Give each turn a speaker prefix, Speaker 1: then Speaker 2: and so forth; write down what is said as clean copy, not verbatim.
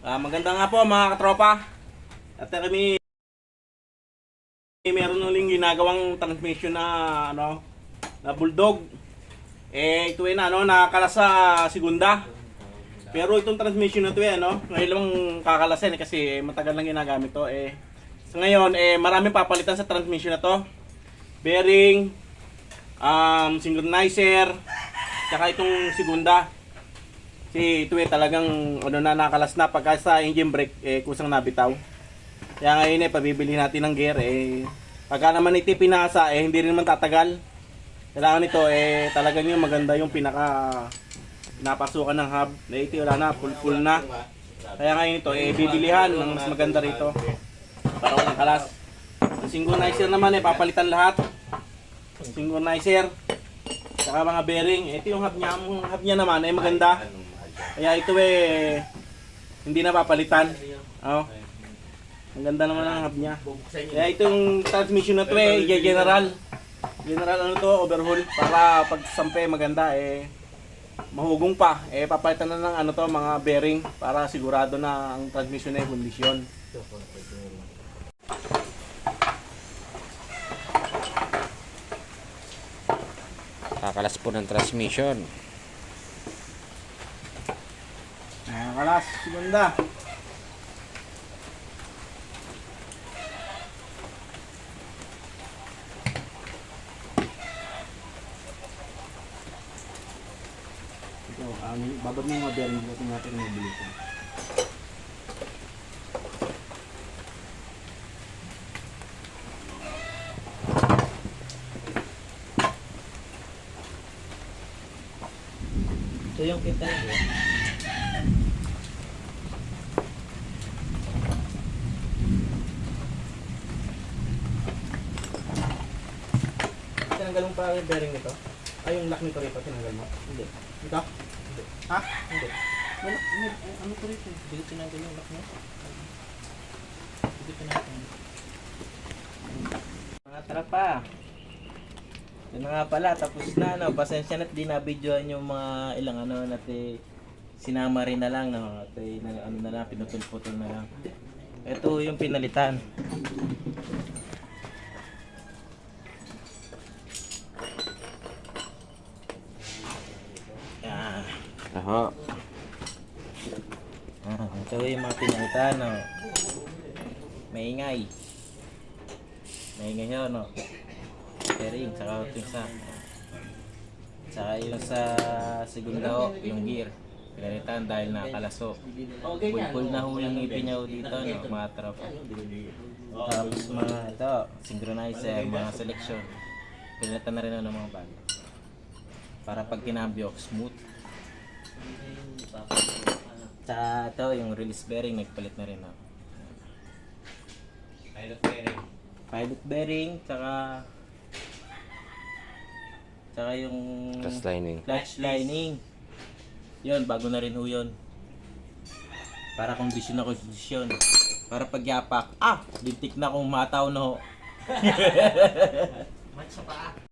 Speaker 1: Maganda nga po mga katropa. At kami meron uling ginagawang transmission na na bulldog. Ito ay nakakalas sa segunda. Pero itong transmission na ito ngayon lang kakalasin kasi matagal lang ginagamit to so ngayon maraming papalitan sa transmission na to. Bearing, synchronizer, tsaka itong segunda. Kasi ito talagang nakakalas na pagka sa engine brake kusang nabitaw. Kaya ngayon pabibili natin ng gear pagka naman ito pinasa hindi rin naman tatagal. Kailangan nito talagang yung maganda yung napasukan ng hub. Ito wala na, full na. Kaya ngayon ito bibilihan ng mas maganda rito para walang kalas. Ang synchronizer naman papalitan lahat. Synchronizer saka mga bearing. Ito yung hub niya naman maganda. Kaya ito hindi na papalitan. Ang ganda naman ang hub niya. Kaya itong transmission na to general overhaul para pag sampe maganda mahugong pa papalitan na ng mga bearing para sigurado na ang transmission ay kondisyon.
Speaker 2: Kakalas po ng transmission.
Speaker 1: Kalas, segunda. Babad mo yung mga bearing natin mabili ko.
Speaker 2: Ito yung kita nyo.
Speaker 1: Tinanggal mo pa yung bearing nito? Ay, yung lock nito rito, tinanggal mo? Hindi. Ito? Hindi. Ha? Hindi. Ano to rito?
Speaker 2: Hindi tinanggal yung lock mo. Hindi tinanggal. Mga tropa. Ito na nga pala, tapos na pasensya na't di na-videoan yung mga ilang natin sinama rin na lang na lang, pinutol-putol na lang. Ito yung pinalitan. Yan.
Speaker 1: Aha.
Speaker 2: Ito yung mga pinalitan, maingay yun, bearing, saka yung yung sa segunda yung gear pinalitan dahil nakalaso. Full na ho yung ipin niya dito, mga tropa. Tapos mga ito, synchronizer, mga selection, pinalitan na rin ng mga bag para pag kinambyo smooth. Sa ito, yung release bearing, nagpalit na rin ako. Pilot bearing, tsaka yung clutch lining. Yun, bago na rin ho yun. Para kondisyon na kondisyon. Para pag yapak, lintik na kung mataw na ho.
Speaker 1: Match sa paa.